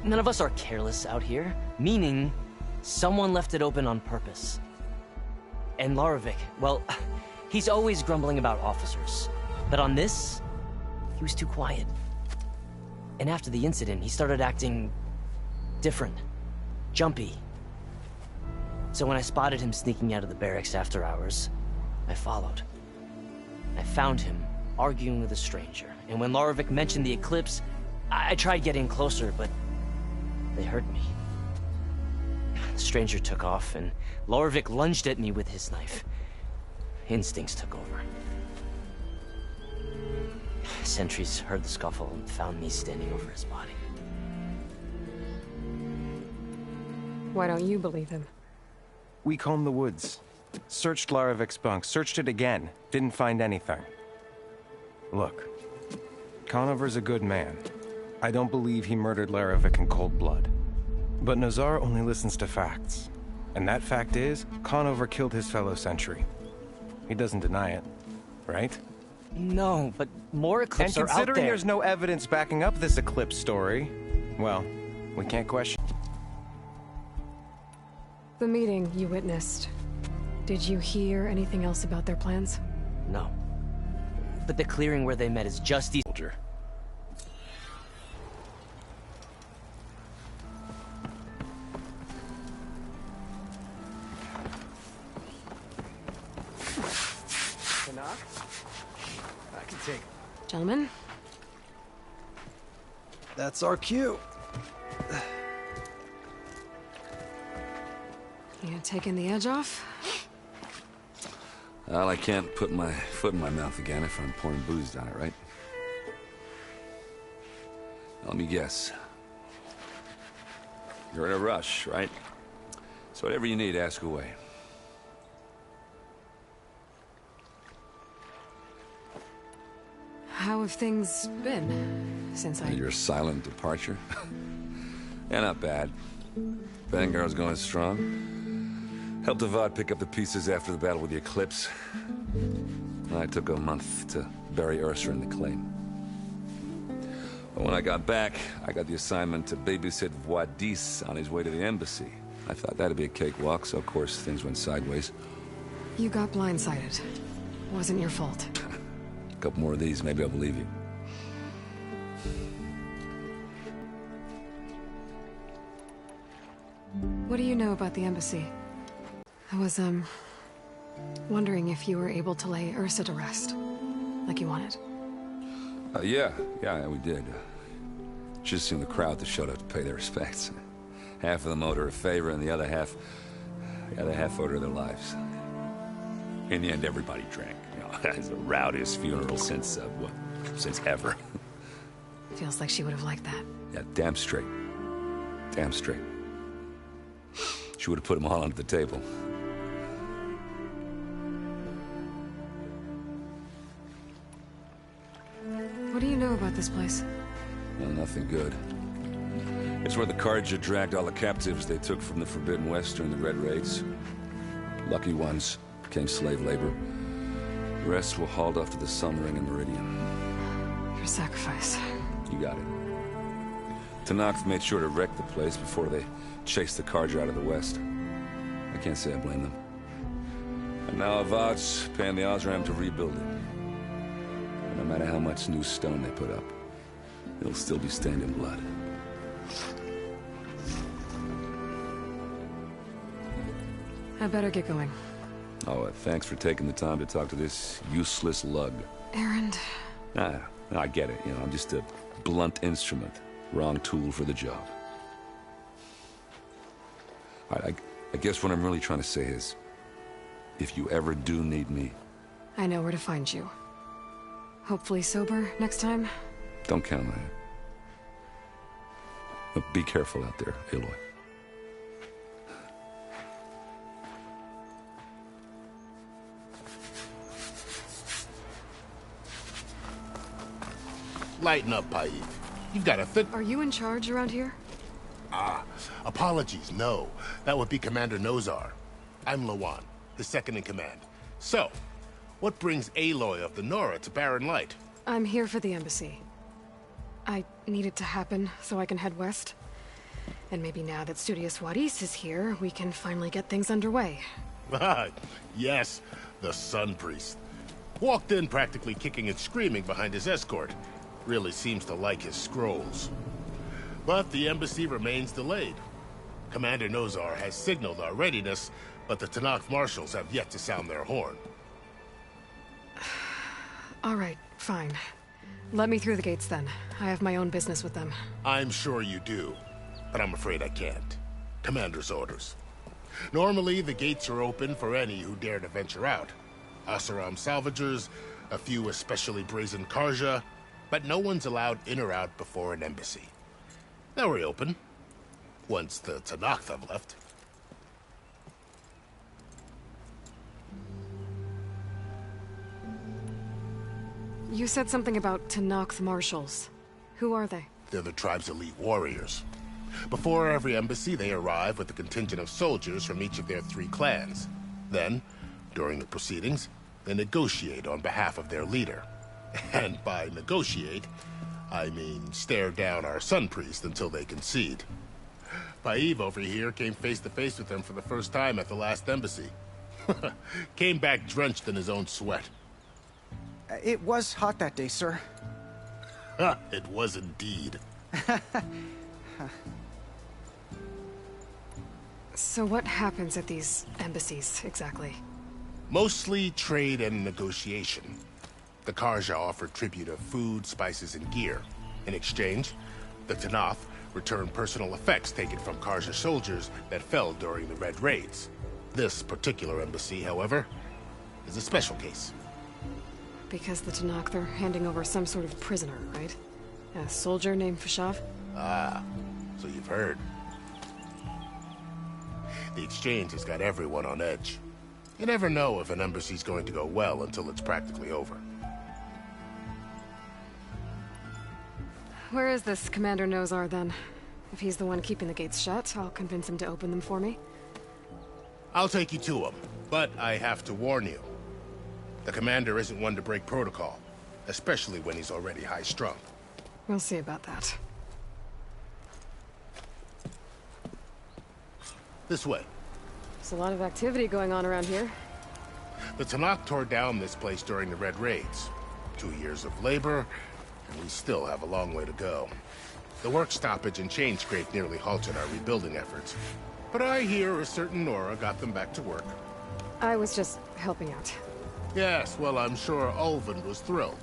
None of us are careless out here, meaning someone left it open on purpose. And Larovic, well, he's always grumbling about officers. But on this, he was too quiet. And after the incident, he started acting different, jumpy. So when I spotted him sneaking out of the barracks after hours, I followed. I found him arguing with a stranger. And when Larovic mentioned the eclipse, I tried getting closer, but they heard me. The stranger took off, and Larovic lunged at me with his knife. Instincts took over. Sentries heard the scuffle and found me standing over his body. Why don't you believe him? We combed the woods. Searched Larovic's bunk, searched it again. Didn't find anything. Look, Conover's a good man. I don't believe he murdered Larovic in cold blood. But Nazar only listens to facts. And that fact is, Conover killed his fellow sentry. He doesn't deny it, right? No, but more eclipses are out there. And considering there's no evidence backing up this eclipse story, well, we can't question. The meeting you witnessed. Did you hear anything else about their plans? No. But the clearing where they met is just east. I can take. Gentlemen? That's our cue. You taking the edge off? Well, I can't put my foot in my mouth again if I'm pouring booze down it, right? Now, let me guess. You're in a rush, right? So whatever you need, ask away. How have things been since Your silent departure? Yeah, not bad. Vanguard's going strong. Helped Avad pick up the pieces after the battle with the Eclipse. I took a month to bury Ursa in the claim. But when I got back, I got the assignment to babysit Wadis on his way to the embassy. I thought that'd be a cakewalk, so of course things went sideways. You got blindsided. Wasn't your fault. A couple more of these, maybe I'll believe you. What do you know about the embassy? I was, wondering if you were able to lay Ursa to rest, like you wanted. Yeah, we did. Just seen the crowd that showed up to pay their respects. Half of them owed her a favor, and the other half owed her their lives. In the end, everybody drank. You know, it's the rowdiest funeral since ever. Feels like she would have liked that. Yeah, damn straight. Damn straight. She would have put them all onto the table. What do you know about this place? Well, nothing good. It's where the Carja dragged all the captives they took from the Forbidden West during the Red Raids. Lucky ones became slave labor. The rest were hauled off to the Sun Ring and Meridian. Your sacrifice. You got it. Tenakth made sure to wreck the place before they chased the Carja out of the West. I can't say I blame them. And now Avad's paying the Osram to rebuild it. And no matter how much new stone they put up, it'll still be stained in blood. I better get going. Oh, thanks for taking the time to talk to this useless lug. Erend. I get it. You know, I'm just a blunt instrument. Wrong tool for the job. All right, I guess what I'm really trying to say is, if you ever do need me... I know where to find you. Hopefully sober next time. Don't count on it. But be careful out there, Aloy. Lighten up, Paik. You've got a thick... Are you in charge around here? Apologies, no. That would be Commander Nozar. I'm Lawan, the second in command. So, what brings Aloy of the Nora to Barren Light? I'm here for the embassy. I need it to happen so I can head west. And maybe now that Studious Juarez is here, we can finally get things underway. Yes, the Sun Priest. Walked in practically kicking and screaming behind his escort. Really seems to like his scrolls. But the embassy remains delayed. Commander Nozar has signaled our readiness, but the Tenakth marshals have yet to sound their horn. All right, fine. Let me through the gates then. I have my own business with them. I'm sure you do, but I'm afraid I can't. Commander's orders. Normally, the gates are open for any who dare to venture out. Oseram salvagers, a few especially brazen Karja, but no one's allowed in or out before an embassy. They'll reopen, once the Tenakth have left. You said something about Tenakth marshals. Who are they? They're the tribe's elite warriors. Before every embassy, they arrive with a contingent of soldiers from each of their 3 clans. Then, during the proceedings, they negotiate on behalf of their leader. And by negotiate, I mean stare down our Sun Priest until they concede. Paiv over here came face to face with them for the first time at the last embassy. Came back drenched in his own sweat. It was hot that day, sir. It was indeed. So what happens at these embassies, exactly? Mostly trade and negotiation. The Karja offer tribute of food, spices, and gear. In exchange, the Tenakth return personal effects taken from Karja soldiers that fell during the Red Raids. This particular embassy, however, is a special case. Because the Tenakth are handing over some sort of prisoner, right? A soldier named Fashav? Ah, so you've heard. The exchange has got everyone on edge. You never know if an embassy's going to go well until it's practically over. Where is this Commander Nozar, then? If he's the one keeping the gates shut, I'll convince him to open them for me. I'll take you to him, but I have to warn you. The commander isn't one to break protocol, especially when he's already high-strung. We'll see about that. This way. There's a lot of activity going on around here. The Tenakth tore down this place during the Red Raids. 2 years of labor, and we still have a long way to go. The work stoppage and chain scrape nearly halted our rebuilding efforts. But I hear a certain Nora got them back to work. I was just helping out. Yes, well, I'm sure Ulvund was thrilled.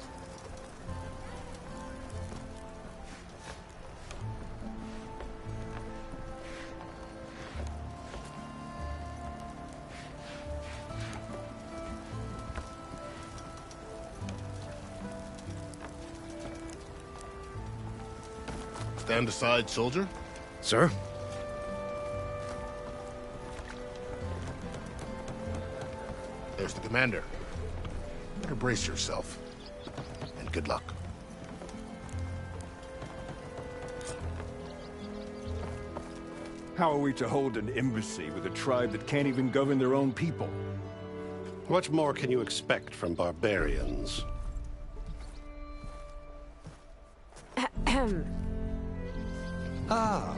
Stand aside, soldier. Sir? There's the commander. Better brace yourself. And good luck. How are we to hold an embassy with a tribe that can't even govern their own people? What more can you expect from barbarians? Ah.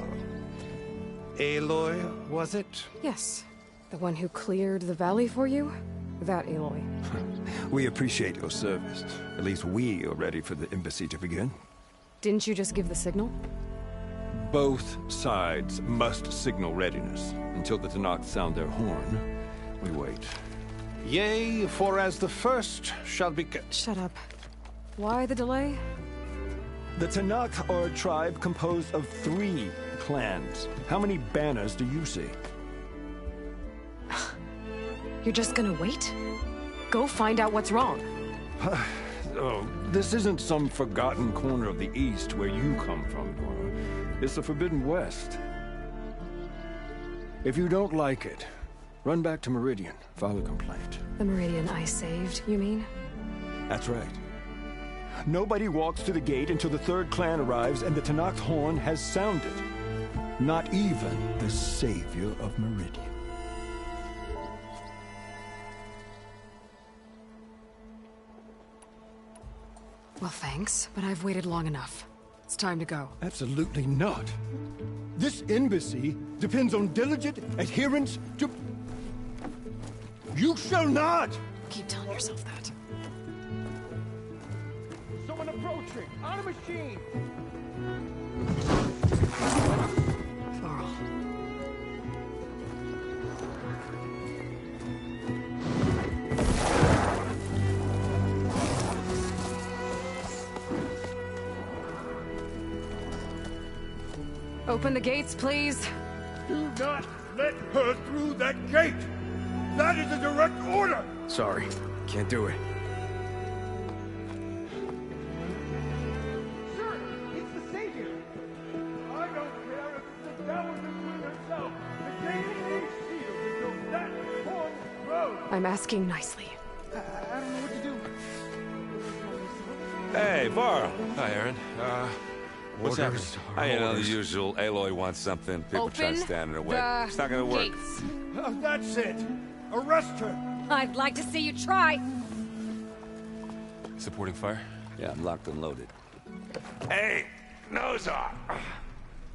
Aloy, was it? Yes. The one who cleared the valley for you? That Aloy. We appreciate your service. At least we are ready for the embassy to begin. Didn't you just give the signal? Both sides must signal readiness. Until the Tenakth sound their horn, we wait. Yea, for as the first shall be... Shut up. Why the delay? The Tenakth are a tribe composed of 3 clans. How many banners do you see? You're just gonna wait? Go find out what's wrong. Oh, this isn't some forgotten corner of the East where you come from, Nora. It's the Forbidden West. If you don't like it, run back to Meridian, file a complaint. The Meridian I saved, you mean? That's right. Nobody walks to the gate until the 3rd clan arrives and the Tenakth horn has sounded. Not even the savior of Meridian. Well, thanks, but I've waited long enough. It's time to go. Absolutely not. This embassy depends on diligent adherence to... You shall not! Keep telling yourself that. Someone approaching! On a machine! Varl. Open the gates, please. Do not let her through that gate! That is a direct order! Sorry, can't do it. Sir, it's the Savior! I don't care if it's the Dowager Queen herself! The gate is sealed until that horn blows! I'm asking nicely. I don't know what to do. Hey, Varl. Hi, Aaron. What's happening? You know, the usual. Aloy wants something. People try to stand in her way. It's not gonna work. Gates. That's it! Arrest her! I'd like to see you try. Supporting fire? Yeah, I'm locked and loaded. Hey, Nozar!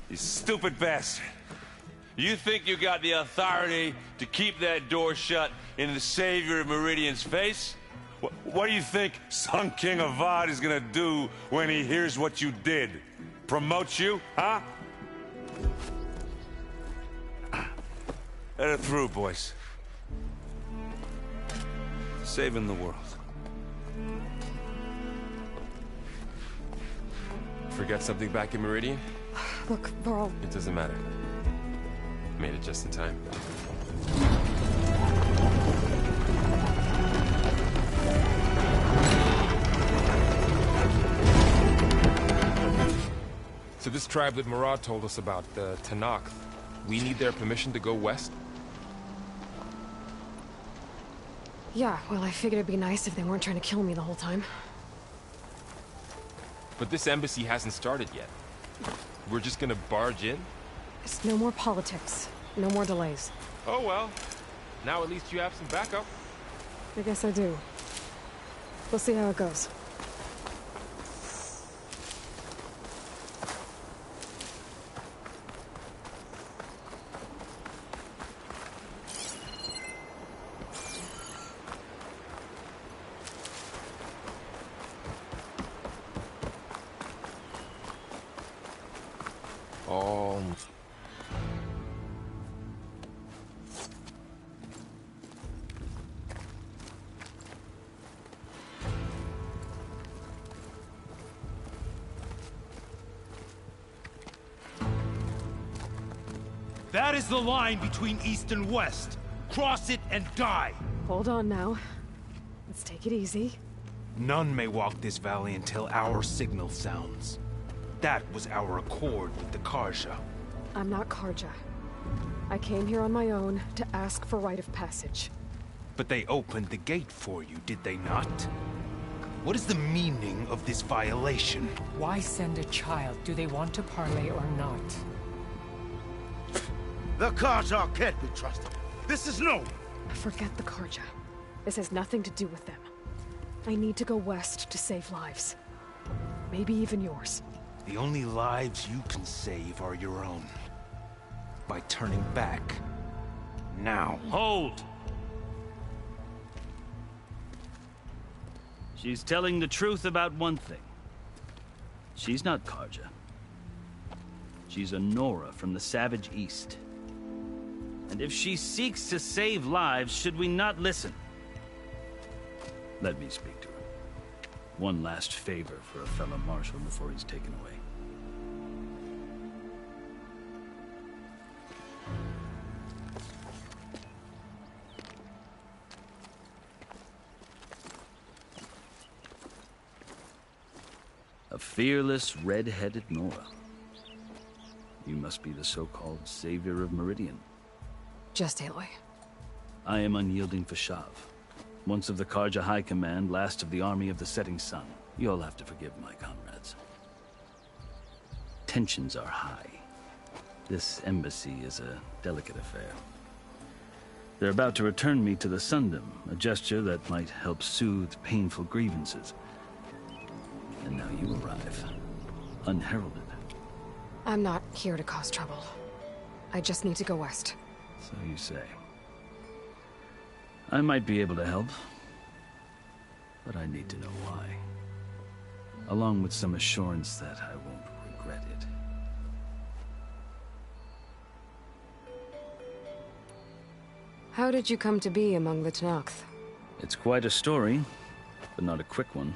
You stupid bastard. You think you got the authority to keep that door shut in the Savior of Meridian's face? What do you think Sun King Avad is gonna do when he hears what you did? Promote you, huh? Let her through, boys. Saving the world. Forget something back in Meridian? Look, Varl. It doesn't matter. Made it just in time. So this tribe that Murad told us about, the Tenakth, we need their permission to go west? Yeah, well, I figured it'd be nice if they weren't trying to kill me the whole time. But this embassy hasn't started yet. We're just gonna barge in? It's no more politics. No more delays. Oh well. Now at least you have some backup. I guess I do. We'll see how it goes. That is the line between East and West. Cross it and die. Hold on now. Let's take it easy. None may walk this valley until our signal sounds. That was our accord with the Carja. I'm not Carja. I came here on my own to ask for rite of passage. But they opened the gate for you, did they not? What is the meaning of this violation? Why send a child? Do they want to parley or not? The Carja can't be trusted. This is no... Forget the Carja. This has nothing to do with them. I need to go west to save lives. Maybe even yours. The only lives you can save are your own. By turning back. Now. Hold! She's telling the truth about one thing. She's not Carja. She's a Nora from the Savage East. And if she seeks to save lives, should we not listen? Let me speak to her. One last favor for a fellow marshal before he's taken away. A fearless, red-headed Nora. You must be the so-called Savior of Meridian. Just Aloy. I am Unyielding Fashav. Once of the Carja High Command, last of the Army of the Setting Sun. You'll have to forgive my comrades. Tensions are high. This embassy is a delicate affair. They're about to return me to the Sundom, a gesture that might help soothe painful grievances. And now you arrive, unheralded. I'm not here to cause trouble. I just need to go west. So you say. I might be able to help, but I need to know why. Along with some assurance that I won't regret it. How did you come to be among the Tenakth? It's quite a story, but not a quick one.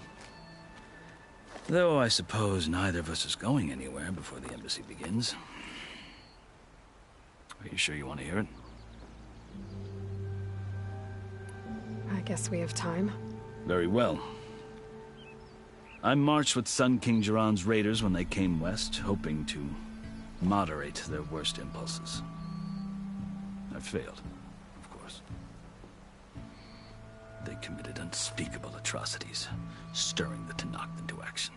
Though I suppose neither of us is going anywhere before the embassy begins. Are you sure you want to hear it? I guess we have time. Very well. I marched with Sun King Jiran's raiders when they came west, hoping to moderate their worst impulses. I failed, of course. They committed unspeakable atrocities, stirring the Tenakth into action.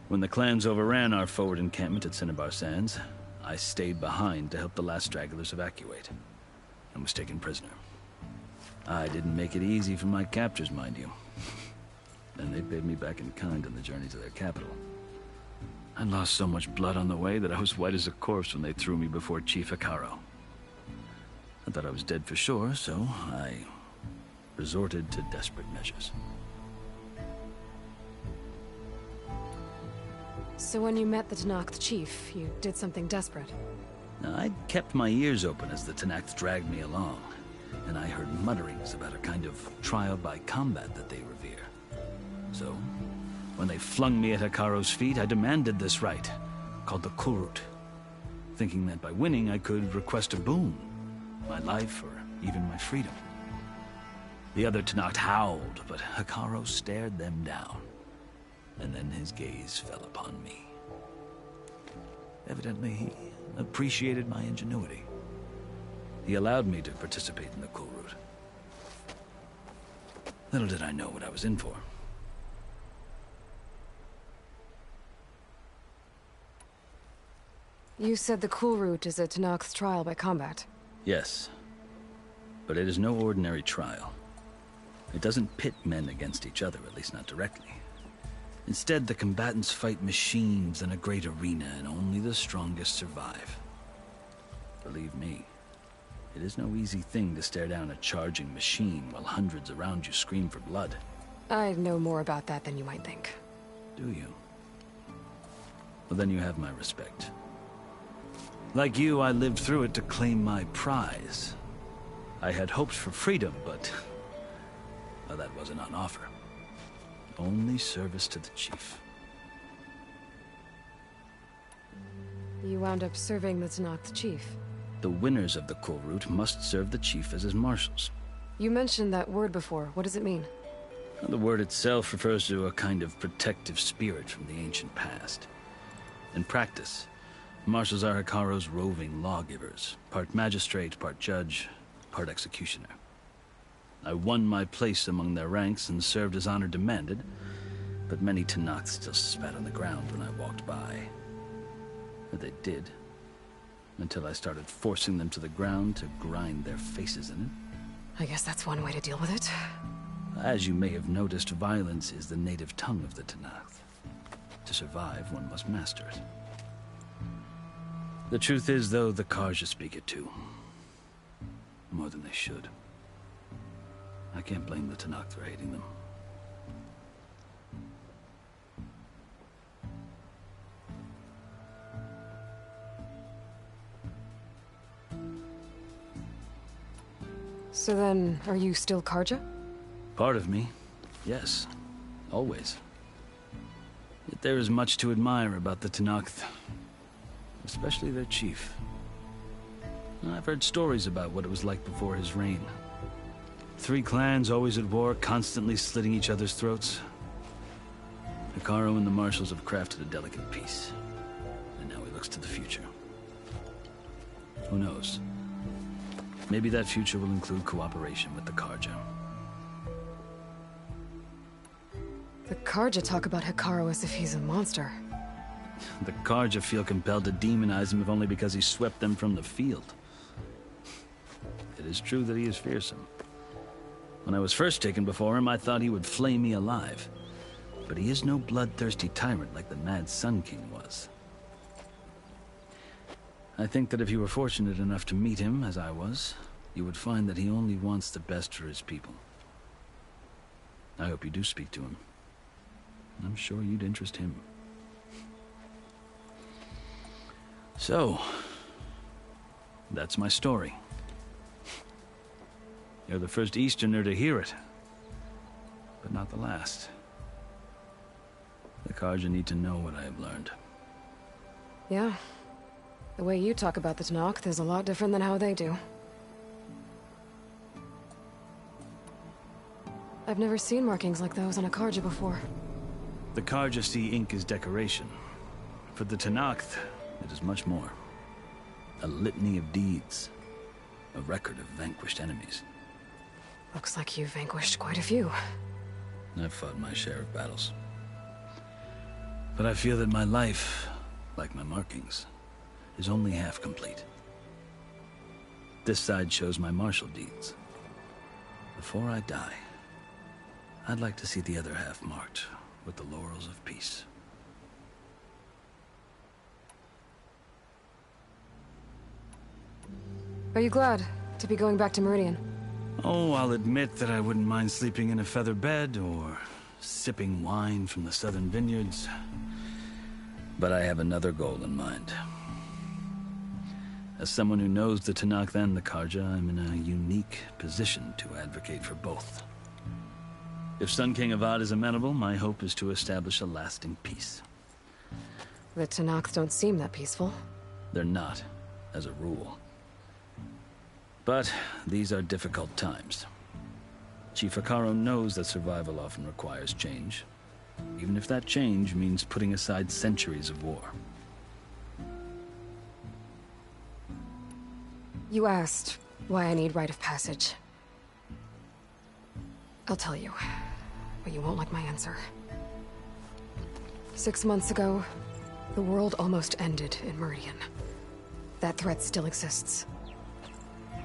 When the clans overran our forward encampment at Cinnabar Sands, I stayed behind to help the last stragglers evacuate, and was taken prisoner. I didn't make it easy for my captors, mind you. And they paid me back in kind on the journey to their capital. I lost so much blood on the way that I was white as a corpse when they threw me before Chief Hekarro. I thought I was dead for sure, so I resorted to desperate measures. So when you met the Tenakth chief, you did something desperate? I'd kept my ears open as the Tenakth dragged me along, and I heard mutterings about a kind of trial by combat that they revere. So, when they flung me at Hekarro's feet, I demanded this rite, called the Kulrut, thinking that by winning I could request a boon, my life or even my freedom. The other Tenakth howled, but Hekarro stared them down, and then his gaze fell upon me. Evidently, he appreciated my ingenuity. He allowed me to participate in the Kulrut. Little did I know what I was in for. You said the Kulrut is a Tenakth's trial by combat. Yes, but it is no ordinary trial. It doesn't pit men against each other, at least not directly. Instead, the combatants fight machines in a great arena, and only the strongest survive. Believe me, it is no easy thing to stare down a charging machine while hundreds around you scream for blood. I know more about that than you might think. Do you? Well, then you have my respect. Like you, I lived through it to claim my prize. I had hoped for freedom, but well, that wasn't on offer. Only service to the chief. You wound up serving the Tenakth chief. The winners of the Kulrut must serve the chief as his marshals. You mentioned that word before. What does it mean? The word itself refers to a kind of protective spirit from the ancient past. In practice, marshals are Hekarro's roving lawgivers, part magistrate, part judge, part executioner. I won my place among their ranks and served as honor demanded, but many Tenakth still spat on the ground when I walked by. Or they did, until I started forcing them to the ground to grind their faces in it. I guess that's one way to deal with it. As you may have noticed, violence is the native tongue of the Tenakth. To survive, one must master it. The truth is, though, the Carja speak it too. More than they should. I can't blame the Tenakth for hating them. So then, are you still Carja? Part of me, yes. Always. Yet there is much to admire about the Tenakth. Especially their chief. I've heard stories about what it was like before his reign. 3 clans always at war, constantly slitting each other's throats. Hekarro and the marshals have crafted a delicate peace. And now he looks to the future. Who knows? Maybe that future will include cooperation with the Carja. The Carja talk about Hekarro as if he's a monster. The Carja feel compelled to demonize him if only because he swept them from the field. It is true that he is fearsome. When I was first taken before him, I thought he would flay me alive. But he is no bloodthirsty tyrant like the Mad Sun King was. I think that if you were fortunate enough to meet him, as I was, you would find that he only wants the best for his people. I hope you do speak to him. I'm sure you'd interest him. So, that's my story. You're the first Easterner to hear it, but not the last. The Carja need to know what I have learned. Yeah. The way you talk about the Tenakth is a lot different than how they do. I've never seen markings like those on a Carja before. The Carja see ink as decoration. For the Tenakth, it is much more. A litany of deeds. A record of vanquished enemies. Looks like you've vanquished quite a few. I've fought my share of battles. But I feel that my life, like my markings, is only half complete. This side shows my martial deeds. Before I die, I'd like to see the other half marked with the laurels of peace. Are you glad to be going back to Meridian? Oh, I'll admit that I wouldn't mind sleeping in a feather bed or sipping wine from the southern vineyards. But I have another goal in mind. As someone who knows the Tenakth and the Carja, I'm in a unique position to advocate for both. If Sun King Avad is amenable, my hope is to establish a lasting peace. The Tenakth don't seem that peaceful. They're not, as a rule. But these are difficult times. Chief Hekarro knows that survival often requires change, even if that change means putting aside centuries of war. You asked why I need rite of passage. I'll tell you, but you won't like my answer. 6 months ago, the world almost ended in Meridian. That threat still exists.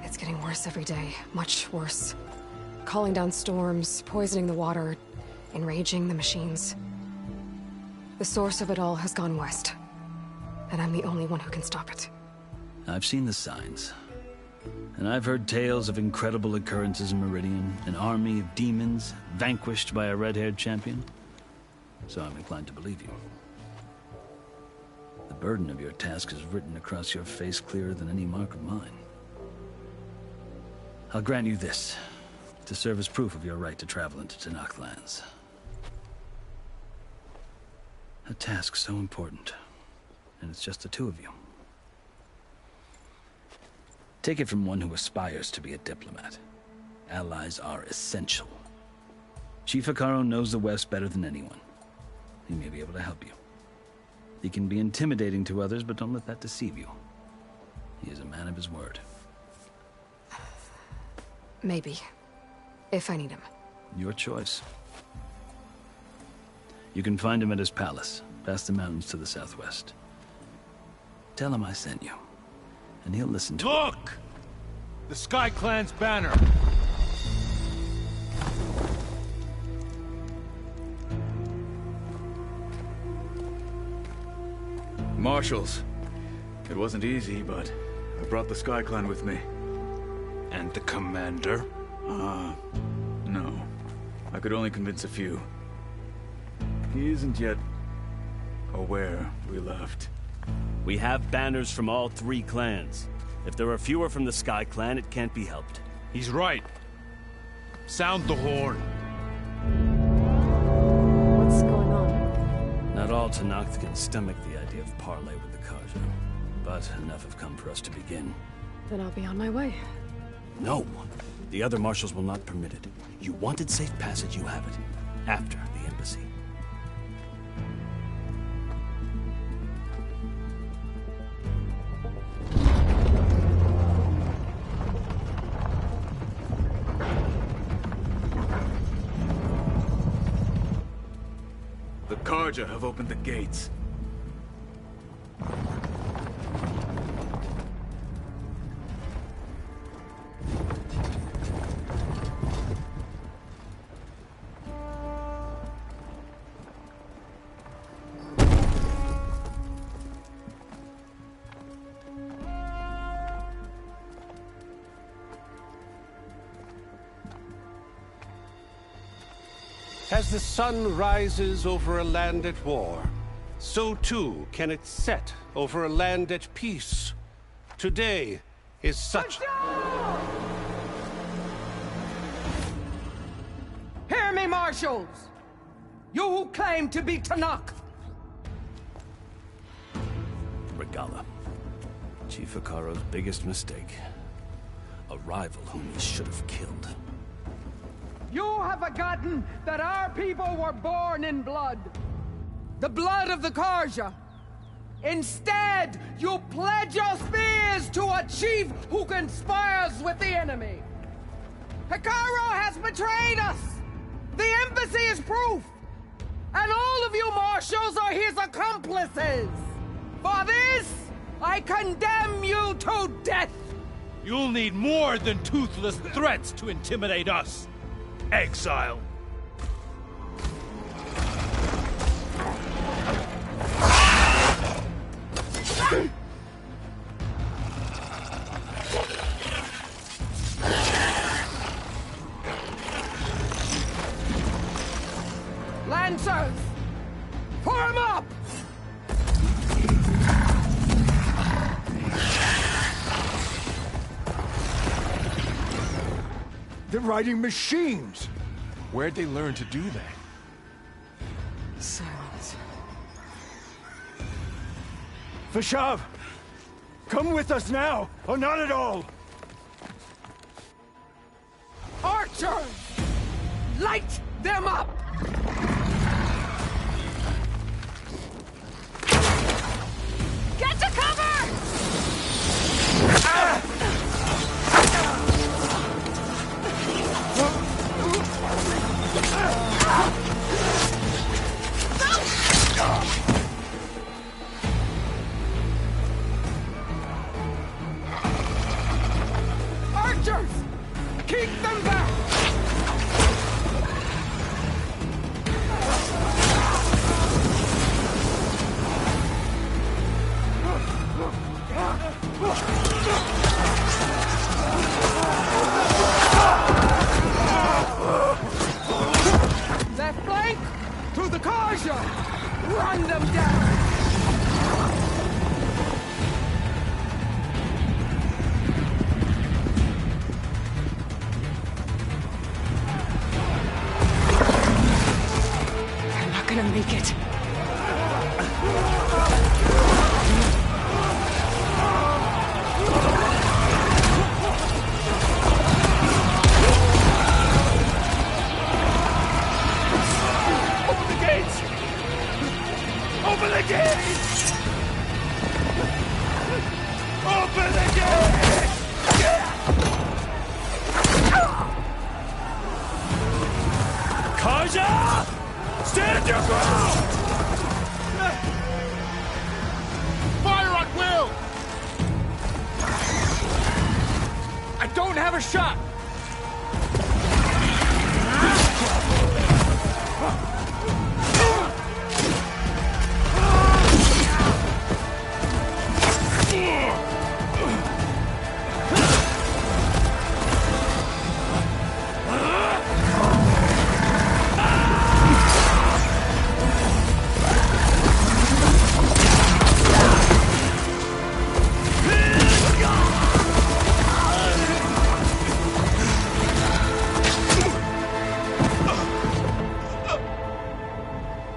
It's getting worse every day, much worse. Calling down storms, poisoning the water, enraging the machines. The source of it all has gone west, and I'm the only one who can stop it. I've seen the signs. And I've heard tales of incredible occurrences in Meridian, an army of demons vanquished by a red-haired champion. So I'm inclined to believe you. The burden of your task is written across your face clearer than any mark of mine. I'll grant you this, to serve as proof of your right to travel into Tenakth lands. A task so important, and it's just the two of you. Take it from one who aspires to be a diplomat. Allies are essential. Chief Hekarro knows the West better than anyone. He may be able to help you. He can be intimidating to others, but don't let that deceive you. He is a man of his word. Maybe. If I need him. Your choice. You can find him at his palace, past the mountains to the southwest. Tell him I sent you, and he'll listen to Look! The Sky Clan's banner! Marshals. It wasn't easy, but I brought the Sky Clan with me. And the commander? No. I could only convince a few. He isn't yet aware we left. We have banners from all 3 clans. If there are fewer from the Sky Clan, it can't be helped. He's right. Sound the horn. What's going on? Not all Tenakth can stomach the idea of parley with the Carja, but enough have come for us to begin. Then I'll be on my way. No! The other marshals will not permit it. You wanted safe passage, you have it. After the embassy. The Carja have opened the gates. As the sun rises over a land at war, so too can it set over a land at peace. Today is such... Hear me, Marshals! You who claim to be Tanakh! Regalla. Chief Hekarro's biggest mistake. A rival whom he should have killed. You have forgotten that our people were born in blood. The blood of the Carja. Instead, you pledge your spears to a chief who conspires with the enemy. Hekarro has betrayed us! The embassy is proof! And all of you marshals are his accomplices! For this, I condemn you to death! You'll need more than toothless threats to intimidate us. Exile. Lancers! Form up! They're riding machines! Where'd they learn to do that? Silence. Vashav! Come with us now, or not at all! Archers! Light them up! Get to cover! Archers! Keep them back! Left flank! To the Carja! Run them down! They're not gonna make it. Open the gates! Open the gates! Open the gates! Carja! Stand your ground! Fire at will! I don't have a shot!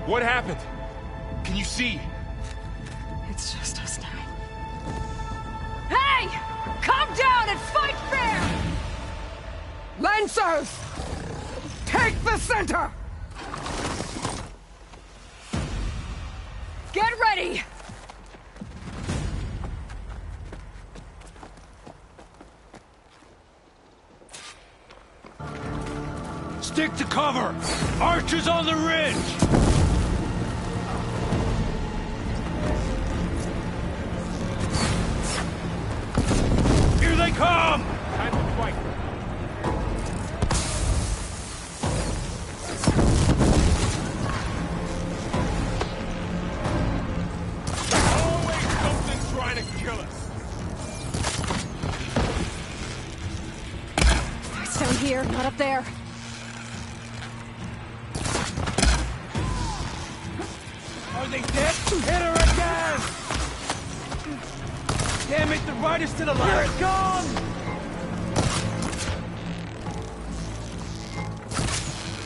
What happened? Can you see? It's just us now. Hey! Calm down and fight fair! Lancers! Take the center! Get ready! Stick to cover! Archers on the ridge! Here they come! Time to fight. Always something trying to kill us. It's down here, not up there. are they dead? Hit her again! Damn it, the rider's still alive! Here it comes!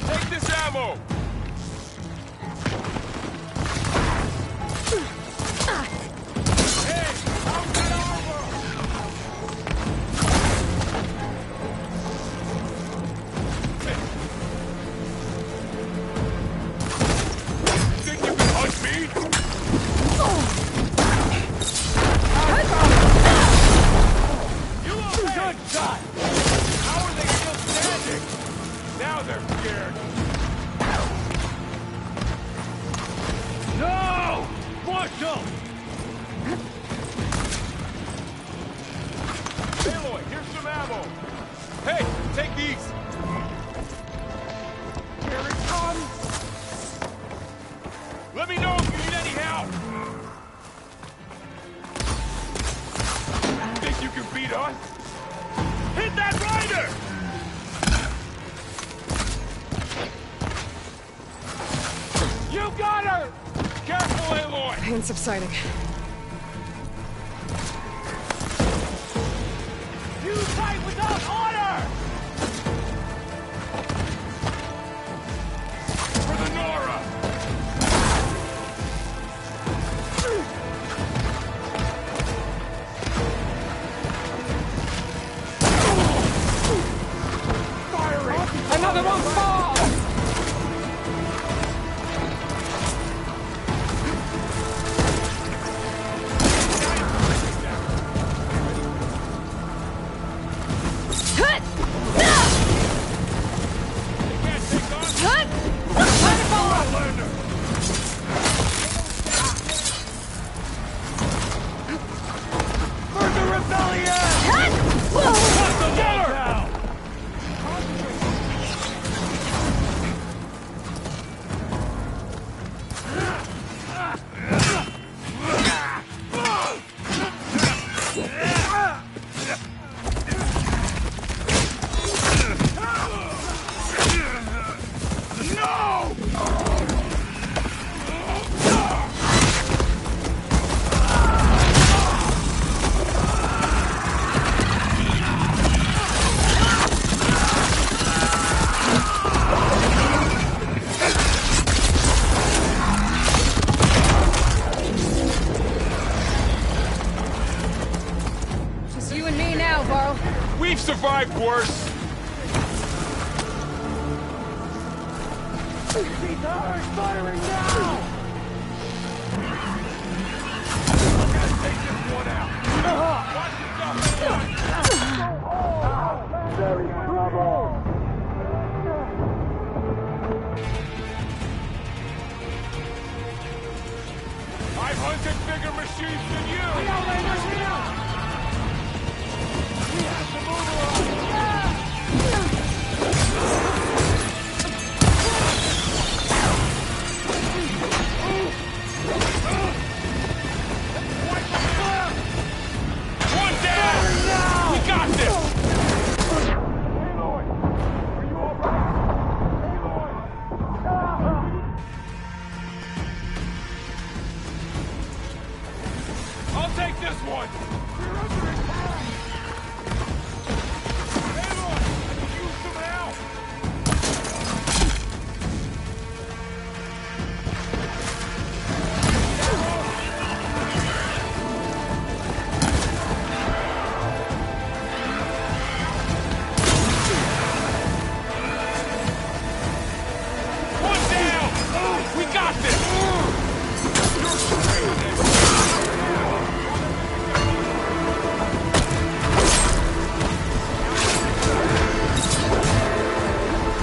Take this ammo! Hey, how's that armor? Think you can hunt me? You okay? Good shot! How are they still standing? Now they're scared. No! Marshal! Aloy, here's some ammo. Hey, take these. Here it comes. Let me know if you need any help. Think you can beat us? Hit that rider! You got her! Careful, Aloy! Pain subsiding. You fight without order! For the Nora! Firing! Another one falls! Just you and me now, Varl. We've survived worse. Firing now! I'm gonna take this one out. Watch yourself, Very trouble! 500 bigger machines than you! We have to move One down! We got this! Aloy! Are you alright? Aloy! I'll take this one! You're under attack! Aloy! I can use some help! One down! We got this!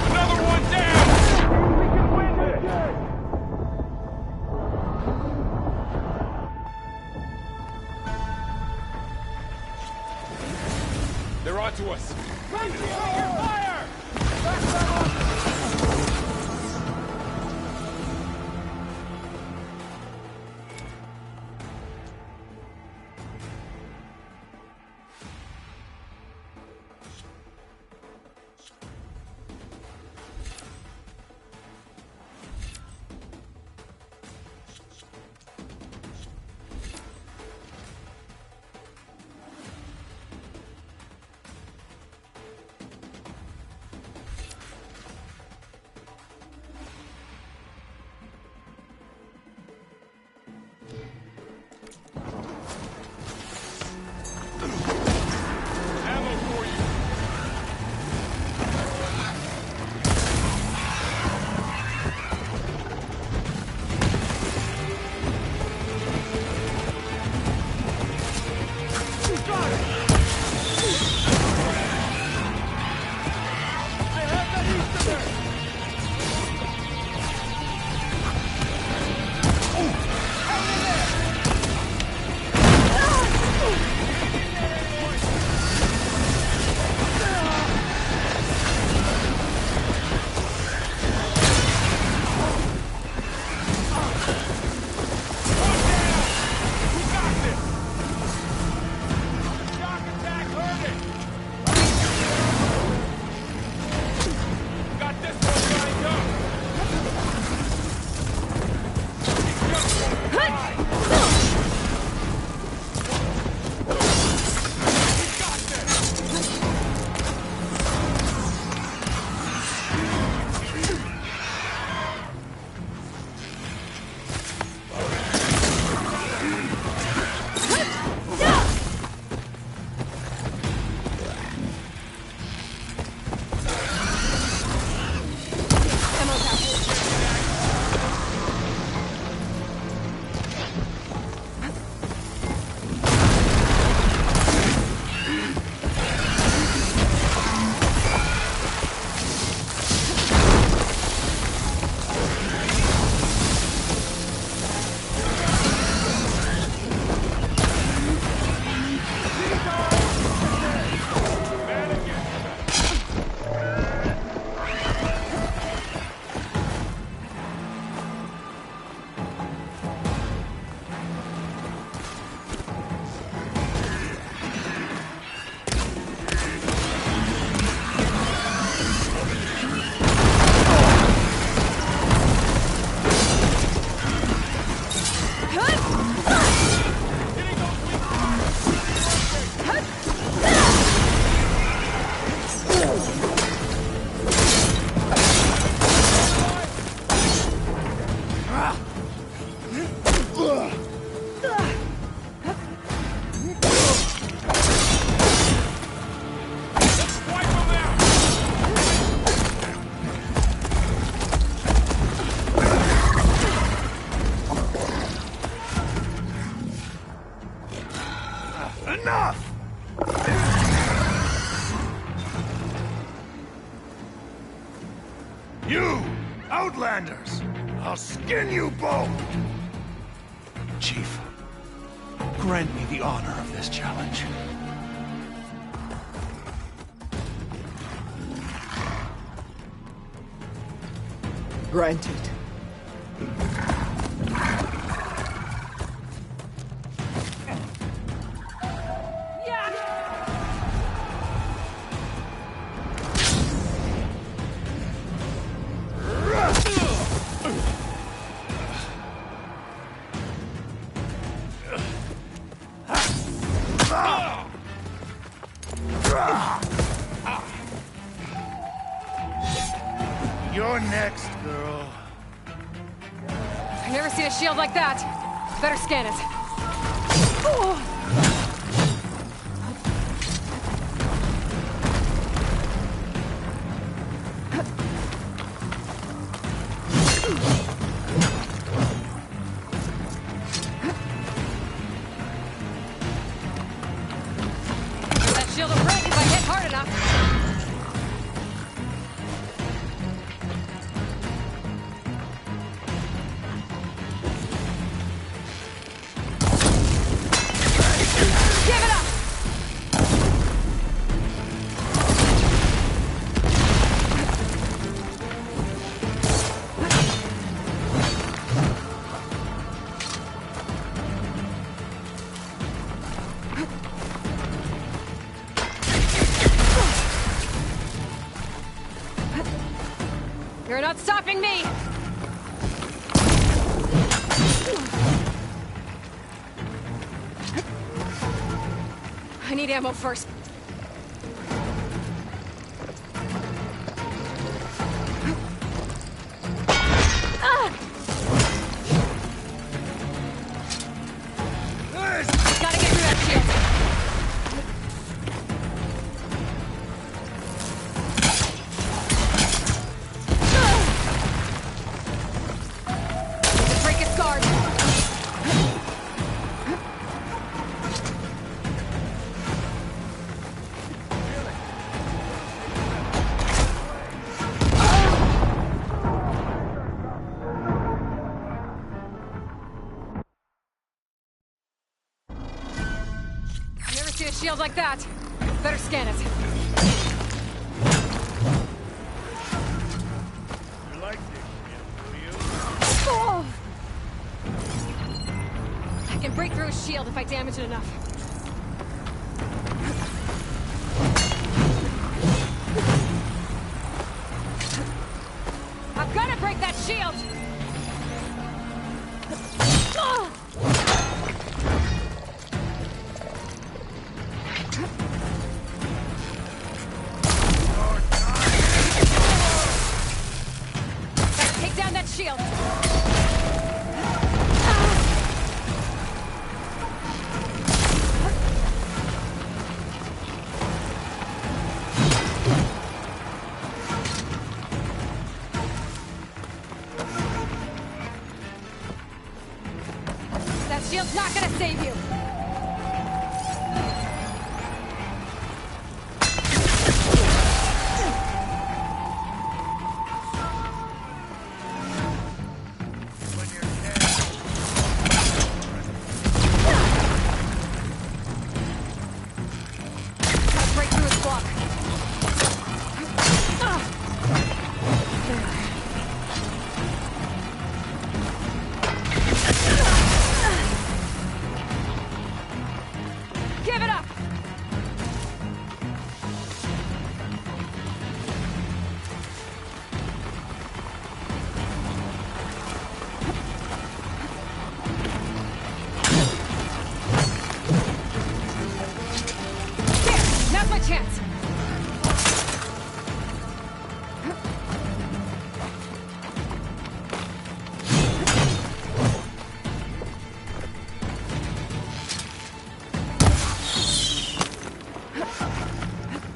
Another one down! We can win this! They're onto us! Run for your fire! Back them up! Enough! You, Outlanders! I'll skin you both! Chief, grant me the honor of this challenge. Granted. You're next, girl. I've never seen a shield like that. Better scan it. Oh. That shield will break if I hit hard enough. You're not stopping me! I need ammo first. Gotta get through that shield. Break its guard. Never seen a shield like that. Better scan it. You like this shit, do you? Oh! I can break through a shield if I damage it enough. I've got to break that shield! Ah! Gotta take down that shield! That shield's not gonna save you! Gotta break through his block. Give it up! There! Now's my chance!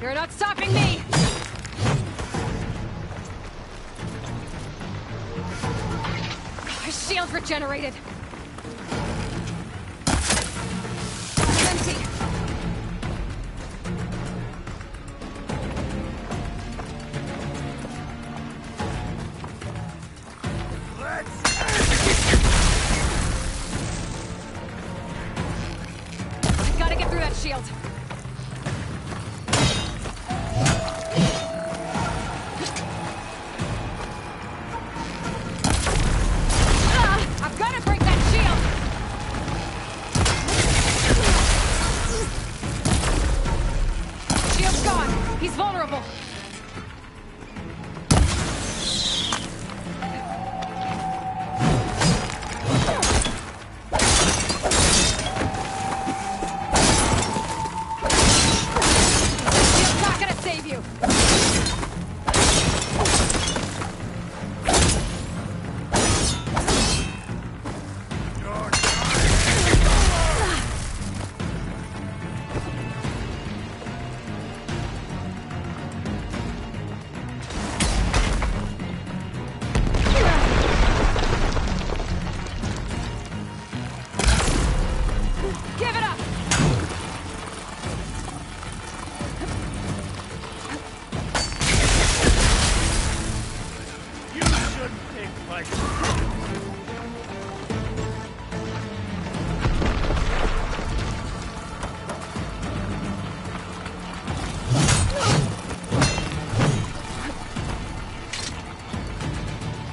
You're not stopping me! His shield's regenerated! It's empty! that shield! I've got to break that shield! Shield's gone! He's vulnerable!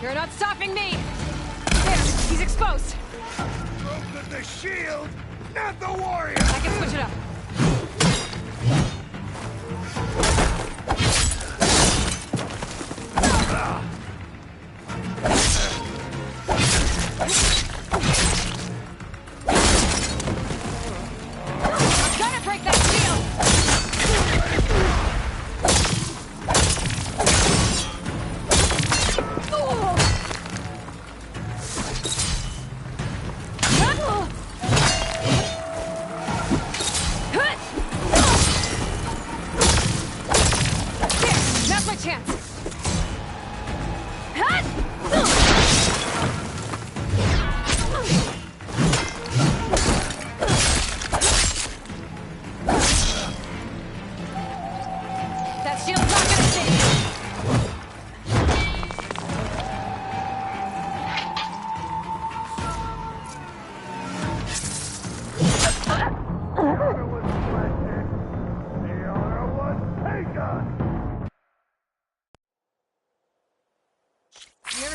You're not stopping me! There, he's exposed! Broken the shield, not the warrior! I can switch it up. I've got to break that shield!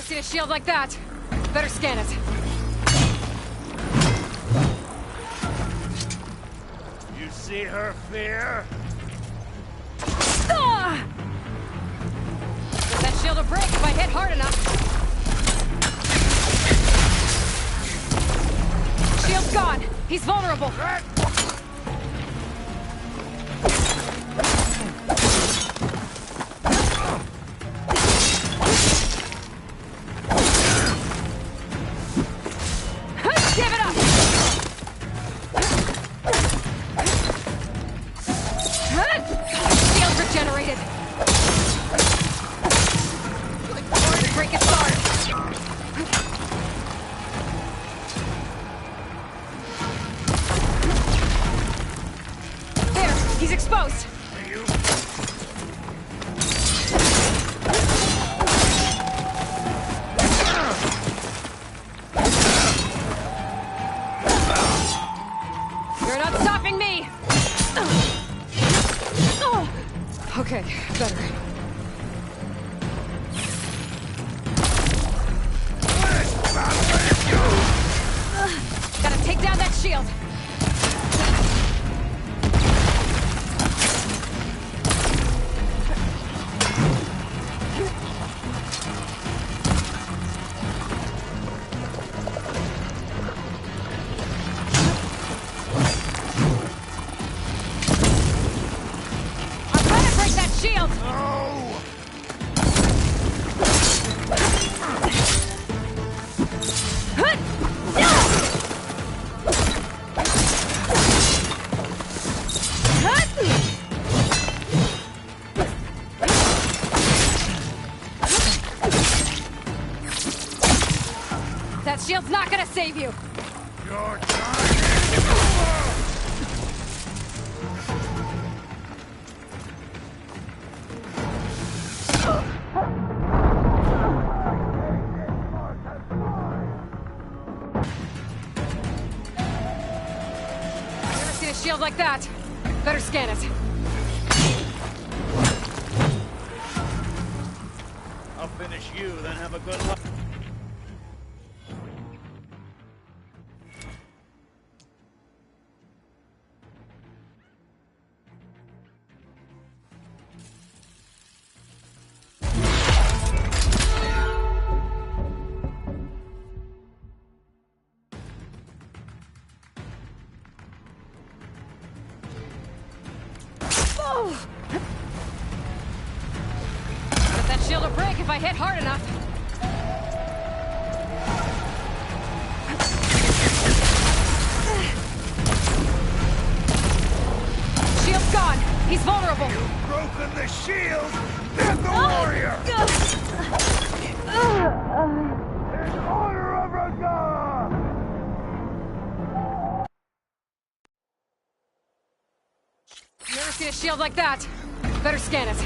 See a shield like that? Better scan it. You see her fear? That shield will break if I hit hard enough. Shield's gone. He's vulnerable. He's exposed! You're not stopping me! Okay, better. Gotta take down that shield! Shield! No! That shield's not gonna save you! Your time is over! Never seen a shield like that. Better scan it. I'll finish you, then have a good luck. But that shield will break if I hit hard enough. Shield's gone. He's vulnerable. You've broken the shield. Then the warrior. In honor of Regalla. Never seen a shield like that. Better scan it.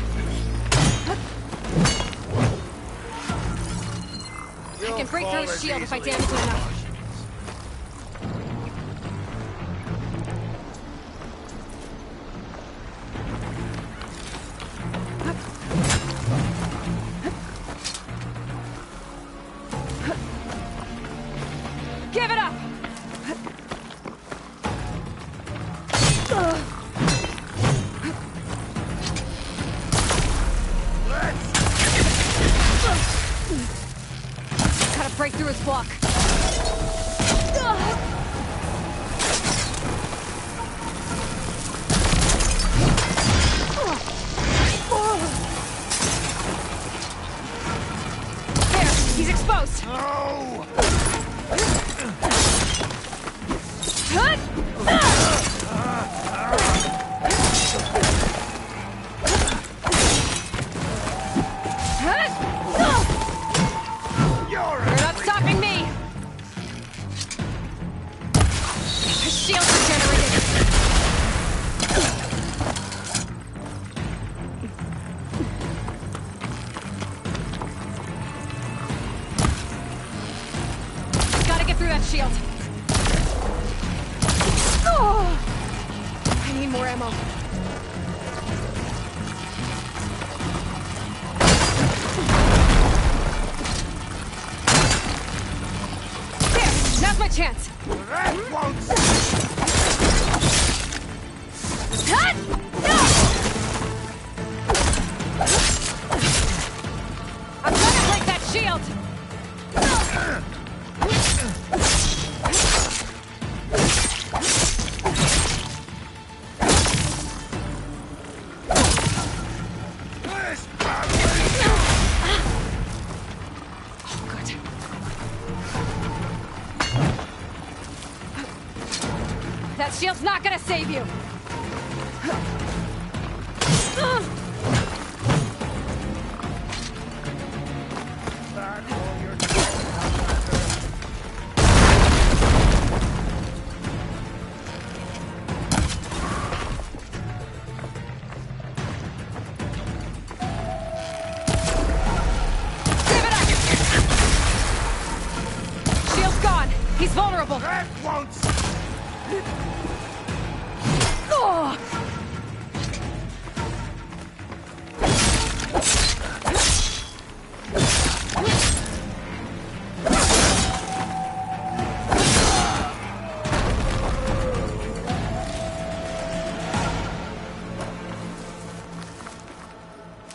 I can break through his shield if I damage it enough. Give it up! Gotta break through his block. There, he's exposed. No! You're not stopping me! His shields are generated. Gotta get through that shield. I need more ammo. There! Now's my chance! That won't... Cut! I'm gonna break that shield! That shield's not gonna save you! Give it up! Shield's gone! He's vulnerable! That won't... Oh!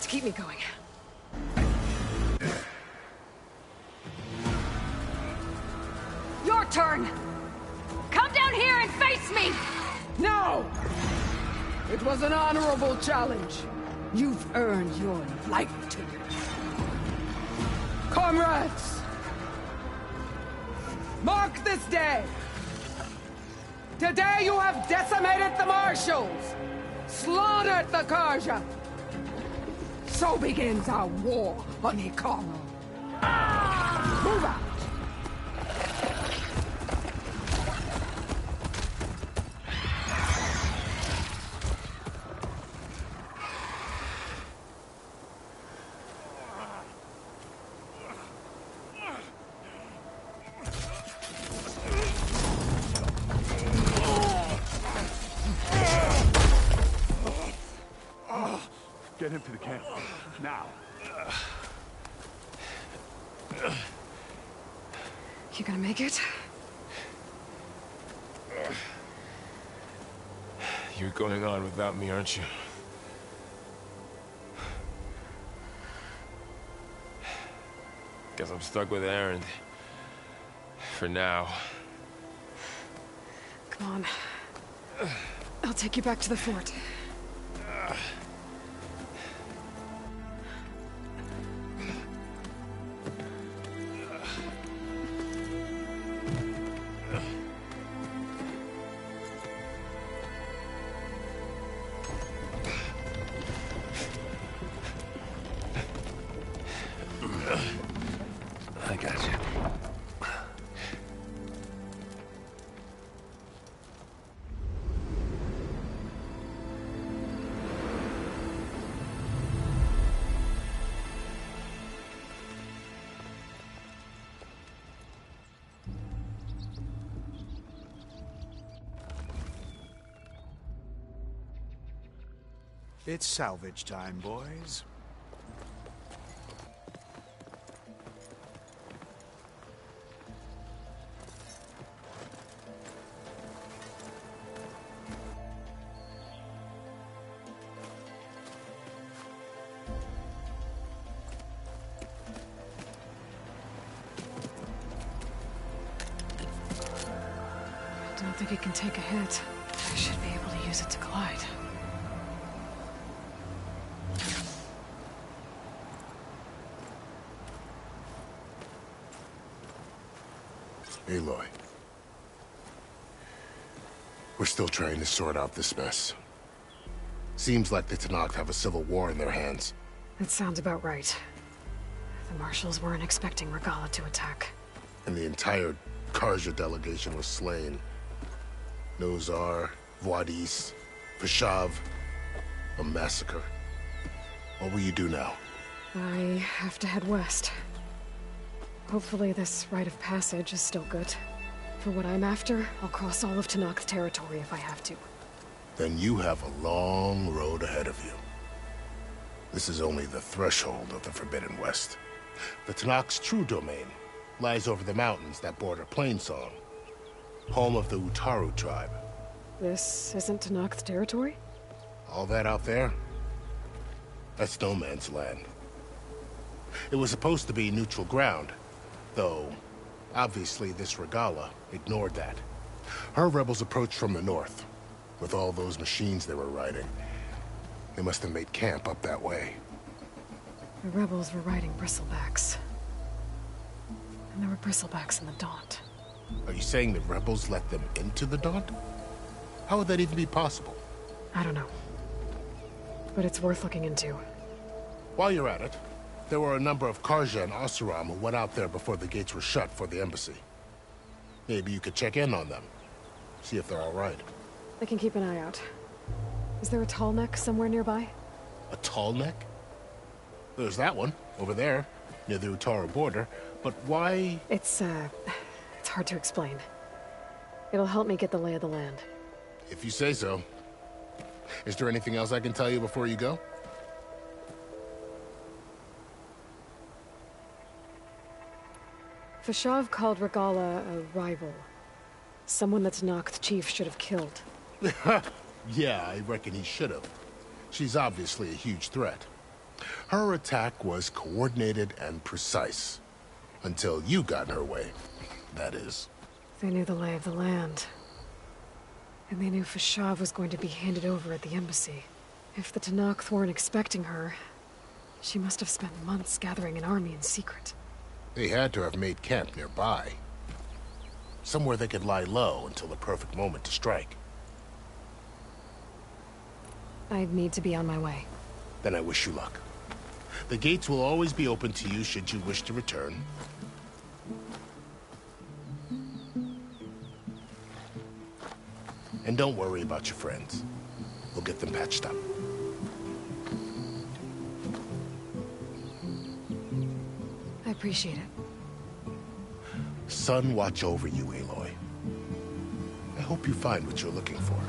To keep me going. Your turn! Come down here and face me! No! It was an honorable challenge. You've earned your life to me. Comrades! Mark this day! Today you have decimated the Marshals! Slaughtered the Carja! So begins our war on Hekarro. Move out! Get him to the camp. Now. You gonna make it? You're going on without me, aren't you? Guess I'm stuck with Aaron. For now. Come on. I'll take you back to the fort. I got you. It's salvage time, boys. I don't think it can take a hit. I should be able to use it to glide. Aloy. We're still trying to sort out this mess. Seems like the Tenakth have a civil war in their hands. That sounds about right. The Marshals weren't expecting Regalla to attack. And the entire Carja delegation was slain. Nozar, Vuadis, Vashav. A massacre. What will you do now? I have to head west. Hopefully this rite of passage is still good. For what I'm after, I'll cross all of Tenakth territory if I have to. Then you have a long road ahead of you. This is only the threshold of the Forbidden West. The Tenakth's true domain lies over the mountains that border Plainsong, home of the Utaru tribe. This isn't Tenakth territory? All that out there? That's no man's land. It was supposed to be neutral ground, though obviously this Regalla ignored that. Her rebels approached from the north, with all those machines they were riding. They must have made camp up that way. The rebels were riding bristlebacks. And there were bristlebacks in the Daunt. Are you saying the rebels let them into the Daunt? How would that even be possible? I don't know. But it's worth looking into. While you're at it, there were a number of Carja and Oseram who went out there before the gates were shut for the embassy. Maybe you could check in on them. See if they're all right. I can keep an eye out. Is there a tall neck somewhere nearby? A tall neck? There's that one, over there, near the Utaru border. But why? It's hard to explain. It'll help me get the lay of the land. If you say so. Is there anything else I can tell you before you go? Vashav called Regalla a rival. Someone that Tenakth chief should have killed. Yeah, I reckon he should have. She's obviously a huge threat. Her attack was coordinated and precise. Until you got in her way, that is. They knew the lay of the land. And they knew Vashav was going to be handed over at the embassy. If the Tenakth weren't expecting her, she must have spent months gathering an army in secret. They had to have made camp nearby. Somewhere they could lie low until the perfect moment to strike. I need to be on my way. Then I wish you luck. The gates will always be open to you should you wish to return. And don't worry about your friends. We'll get them patched up. I appreciate it. Sun watch over you, Aloy. I hope you find what you're looking for.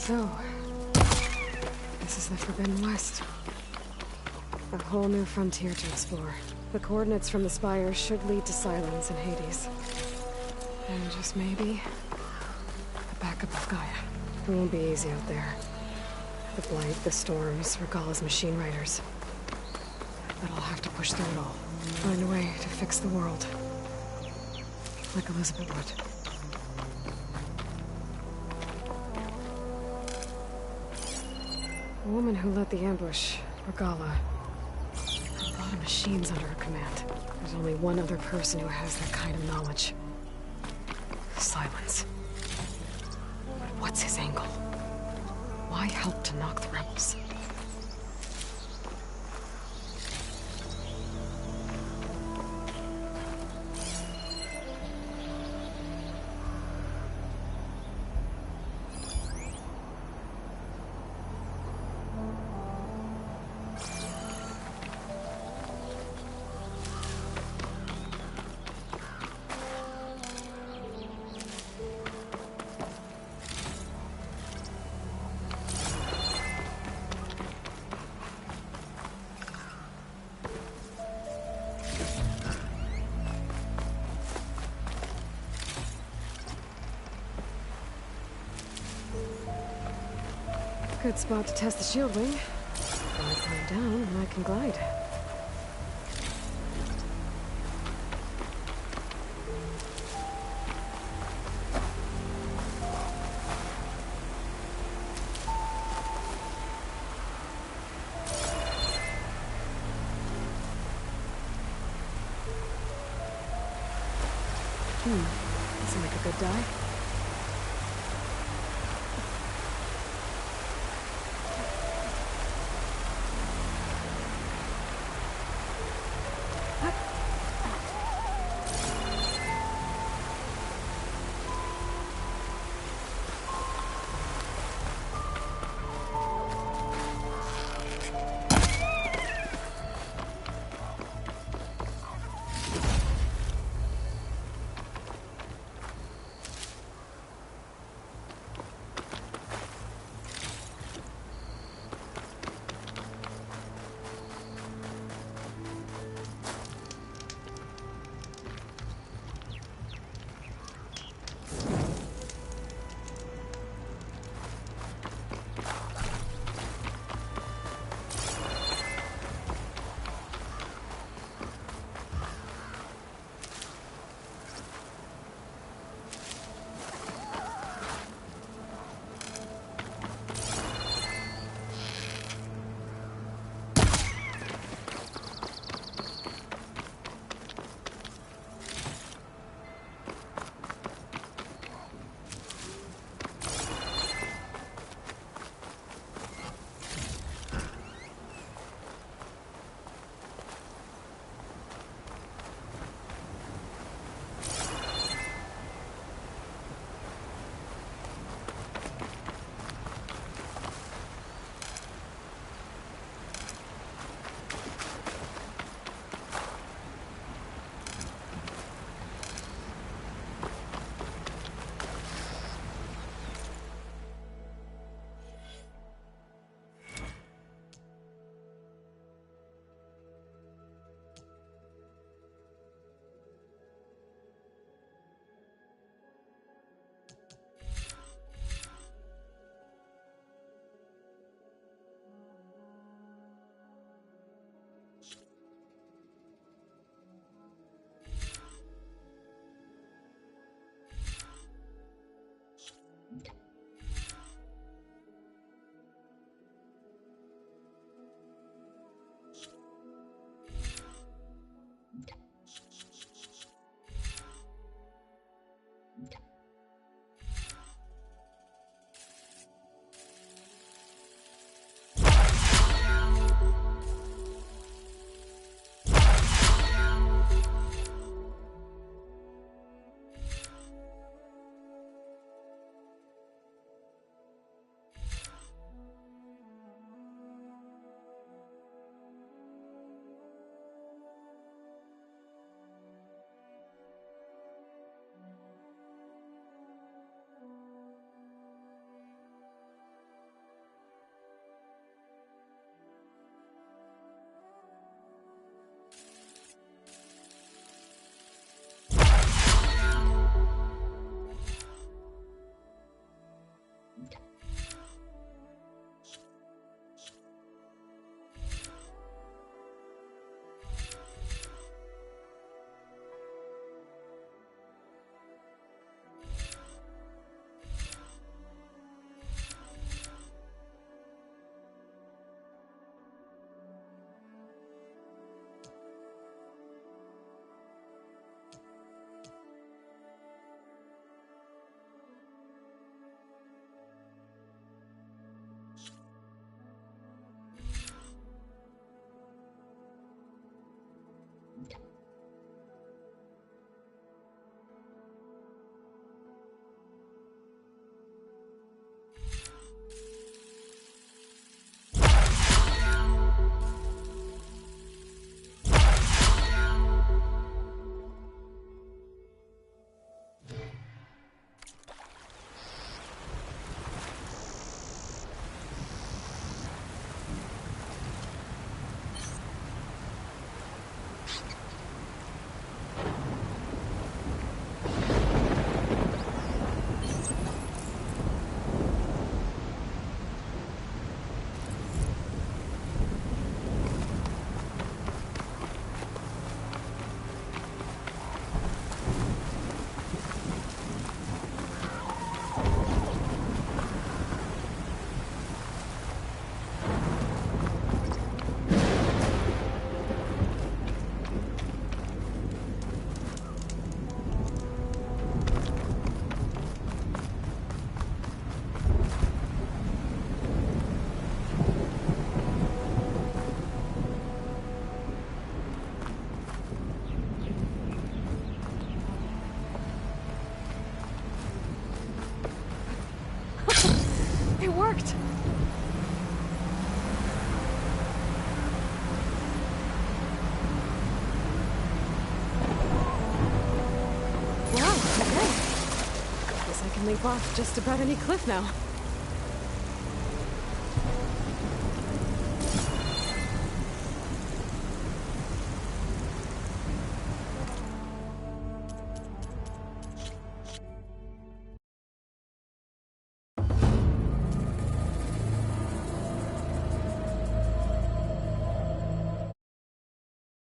So, this is the Forbidden West. A whole new frontier to explore. The coordinates from the spire should lead to Silence and Hades. And just maybe, the backup of Gaia. It won't be easy out there. The Blight, the Storms, Regalla's machine riders. But I'll have to push through it all. Find a way to fix the world. Like Elizabeth would. The woman who led the ambush, Regalla, had a lot of machines under her command. There's only one other person who has that kind of knowledge. Silence. But what's his angle? Why help to knock the rebels? Good spot to test the shield wing. If I climb down, then I can glide. This will make a good die. It worked! Wow, okay. Guess I can leap off just about any cliff now.